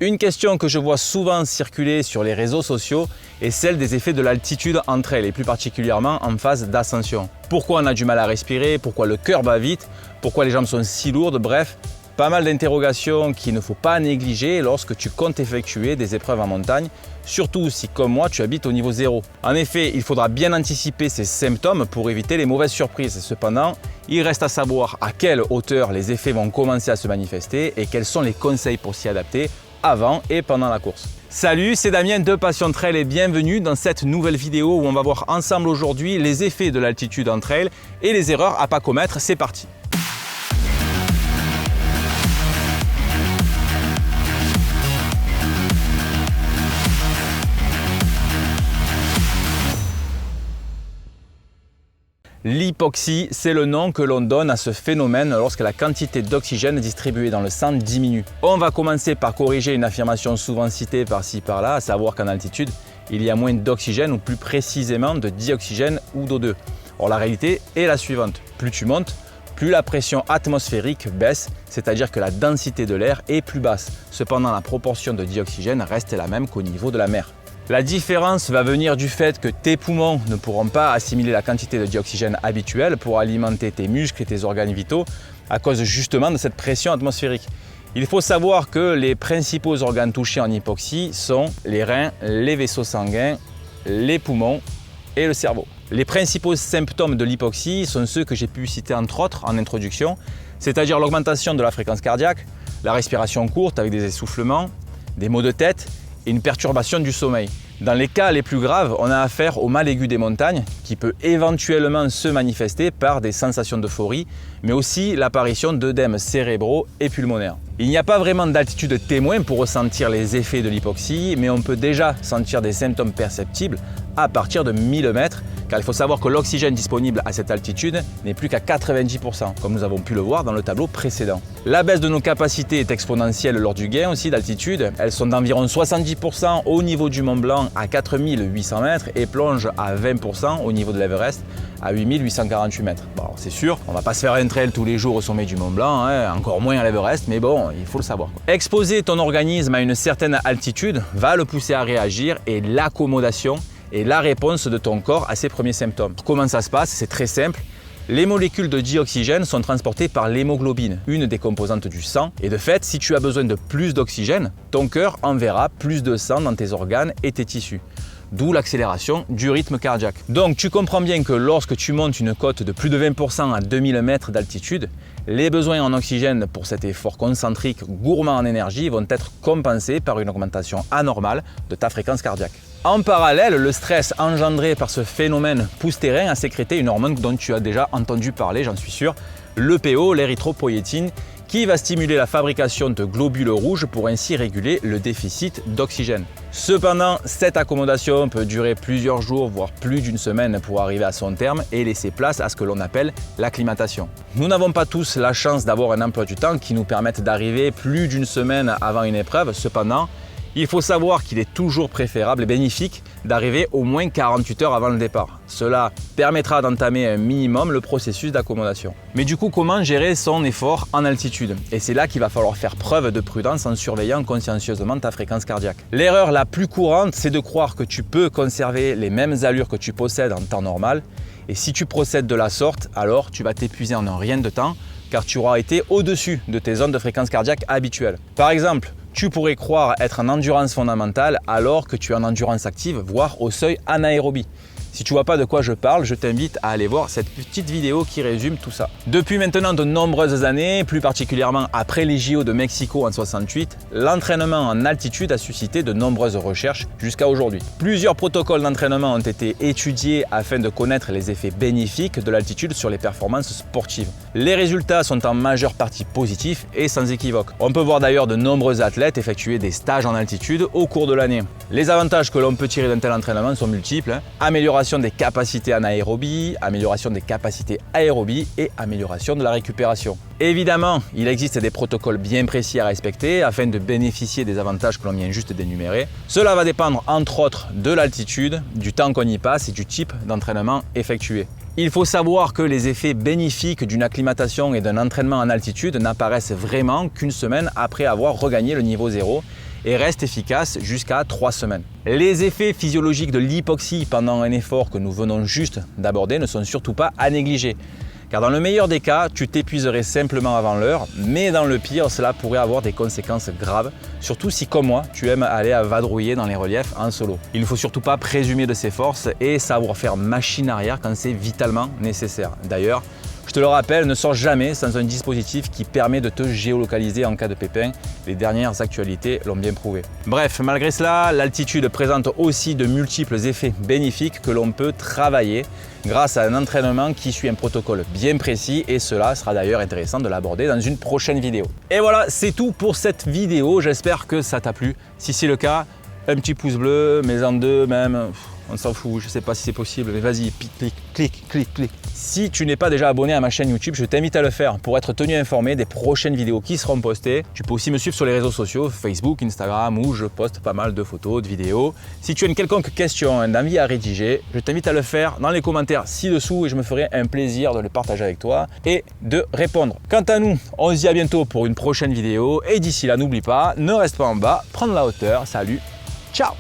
Une question que je vois souvent circuler sur les réseaux sociaux est celle des effets de l'altitude entre elles et plus particulièrement en phase d'ascension. Pourquoi on a du mal à respirer, pourquoi le cœur bat vite, pourquoi les jambes sont si lourdes, bref, pas mal d'interrogations qu'il ne faut pas négliger lorsque tu comptes effectuer des épreuves en montagne, surtout si comme moi tu habites au niveau 0. En effet, il faudra bien anticiper ces symptômes pour éviter les mauvaises surprises. Cependant, il reste à savoir à quelle hauteur les effets vont commencer à se manifester et quels sont les conseils pour s'y adapter avant et pendant la course. Salut, c'est Damien de Passion Trail et bienvenue dans cette nouvelle vidéo où on va voir ensemble aujourd'hui les effets de l'altitude en trail et les erreurs à pas commettre. C'est parti! L'hypoxie, c'est le nom que l'on donne à ce phénomène lorsque la quantité d'oxygène distribuée dans le sang diminue. On va commencer par corriger une affirmation souvent citée par-ci par-là, à savoir qu'en altitude, il y a moins d'oxygène ou plus précisément de dioxygène ou d'O2. Or la réalité est la suivante, plus tu montes, plus la pression atmosphérique baisse, c'est-à-dire que la densité de l'air est plus basse. Cependant, la proportion de dioxygène reste la même qu'au niveau de la mer. La différence va venir du fait que tes poumons ne pourront pas assimiler la quantité de dioxygène habituelle pour alimenter tes muscles et tes organes vitaux à cause justement de cette pression atmosphérique. Il faut savoir que les principaux organes touchés en hypoxie sont les reins, les vaisseaux sanguins, les poumons et le cerveau. Les principaux symptômes de l'hypoxie sont ceux que j'ai pu citer entre autres en introduction, c'est-à-dire l'augmentation de la fréquence cardiaque, la respiration courte avec des essoufflements, des maux de tête et une perturbation du sommeil. Dans les cas les plus graves, on a affaire au mal aigu des montagnes qui peut éventuellement se manifester par des sensations d'euphorie, mais aussi l'apparition d'œdèmes cérébraux et pulmonaires. Il n'y a pas vraiment d'altitude témoin pour ressentir les effets de l'hypoxie, mais on peut déjà sentir des symptômes perceptibles à partir de 1000 mètres, car il faut savoir que l'oxygène disponible à cette altitude n'est plus qu'à 90%, comme nous avons pu le voir dans le tableau précédent. La baisse de nos capacités est exponentielle lors du gain aussi d'altitude. Elles sont d'environ 70% au niveau du Mont Blanc à 4800 mètres et plongent à 20% au niveau de l'Everest à 8848 mètres. Bon, c'est sûr, on va pas se faire un trail tous les jours au sommet du Mont Blanc, encore moins à l'Everest, mais bon, il faut le savoir. Exposer ton organisme à une certaine altitude va le pousser à réagir et l'accommodation est la réponse de ton corps à ces premiers symptômes. Comment ça se passe? C'est très simple. Les molécules de dioxygène sont transportées par l'hémoglobine, une des composantes du sang. Et de fait, si tu as besoin de plus d'oxygène, ton cœur enverra plus de sang dans tes organes et tes tissus. D'où l'accélération du rythme cardiaque. Donc tu comprends bien que lorsque tu montes une côte de plus de 20% à 2000 mètres d'altitude, les besoins en oxygène pour cet effort concentrique gourmand en énergie vont être compensés par une augmentation anormale de ta fréquence cardiaque. En parallèle, le stress engendré par ce phénomène pousse tes reins à sécréter une hormone dont tu as déjà entendu parler, j'en suis sûr, l'EPO, l'érythropoïétine, qui va stimuler la fabrication de globules rouges pour ainsi réguler le déficit d'oxygène. Cependant, cette accommodation peut durer plusieurs jours, voire plus d'une semaine pour arriver à son terme et laisser place à ce que l'on appelle l'acclimatation. Nous n'avons pas tous la chance d'avoir un emploi du temps qui nous permette d'arriver plus d'une semaine avant une épreuve. Cependant, il faut savoir qu'il est toujours préférable et bénéfique d'arriver au moins 48 heures avant le départ. Cela permettra d'entamer un minimum le processus d'accommodation. Mais du coup, comment gérer son effort en altitude? Et c'est là qu'il va falloir faire preuve de prudence en surveillant consciencieusement ta fréquence cardiaque. L'erreur la plus courante, c'est de croire que tu peux conserver les mêmes allures que tu possèdes en temps normal. Et si tu procèdes de la sorte, alors tu vas t'épuiser en un rien de temps, car tu auras été au-dessus de tes zones de fréquence cardiaque habituelles. Par exemple, tu pourrais croire être en endurance fondamentale alors que tu es en endurance active, voire au seuil anaérobie. Si tu vois pas de quoi je parle, je t'invite à aller voir cette petite vidéo qui résume tout ça. Depuis maintenant de nombreuses années, plus particulièrement après les JO de Mexico en 68, l'entraînement en altitude a suscité de nombreuses recherches jusqu'à aujourd'hui. Plusieurs protocoles d'entraînement ont été étudiés afin de connaître les effets bénéfiques de l'altitude sur les performances sportives. Les résultats sont en majeure partie positifs et sans équivoque. On peut voir d'ailleurs de nombreux athlètes effectuer des stages en altitude au cours de l'année. Les avantages que l'on peut tirer d'un tel entraînement sont multiples. Amélioration des capacités anaérobie, amélioration des capacités aérobie et amélioration de la récupération. Évidemment, il existe des protocoles bien précis à respecter afin de bénéficier des avantages que l'on vient juste d'énumérer. Cela va dépendre entre autres de l'altitude, du temps qu'on y passe et du type d'entraînement effectué. Il faut savoir que les effets bénéfiques d'une acclimatation et d'un entraînement en altitude n'apparaissent vraiment qu'une semaine après avoir regagné le niveau 0 et reste efficace jusqu'à 3 semaines. Les effets physiologiques de l'hypoxie pendant un effort que nous venons juste d'aborder ne sont surtout pas à négliger. Car dans le meilleur des cas, tu t'épuiserais simplement avant l'heure, mais dans le pire, cela pourrait avoir des conséquences graves, surtout si, comme moi, tu aimes aller à vadrouiller dans les reliefs en solo. Il ne faut surtout pas présumer de ses forces et savoir faire machine arrière quand c'est vitalement nécessaire. D'ailleurs, je te le rappelle, ne sors jamais sans un dispositif qui permet de te géolocaliser en cas de pépin. Les dernières actualités l'ont bien prouvé. Bref, malgré cela, l'altitude présente aussi de multiples effets bénéfiques que l'on peut travailler grâce à un entraînement qui suit un protocole bien précis et cela sera d'ailleurs intéressant de l'aborder dans une prochaine vidéo. Et voilà, c'est tout pour cette vidéo. J'espère que ça t'a plu. Si c'est le cas, un petit pouce bleu, mets-en 2 même. On s'en fout, je ne sais pas si c'est possible, mais vas-y, clique. Si tu n'es pas déjà abonné à ma chaîne YouTube, je t'invite à le faire pour être tenu informé des prochaines vidéos qui seront postées. Tu peux aussi me suivre sur les réseaux sociaux, Facebook, Instagram, où je poste pas mal de photos, de vidéos. Si tu as une quelconque question, un avis à rédiger, je t'invite à le faire dans les commentaires ci-dessous et je me ferai un plaisir de le partager avec toi et de répondre. Quant à nous, on se dit à bientôt pour une prochaine vidéo et d'ici là, n'oublie pas, ne reste pas en bas, prends de la hauteur, salut, ciao.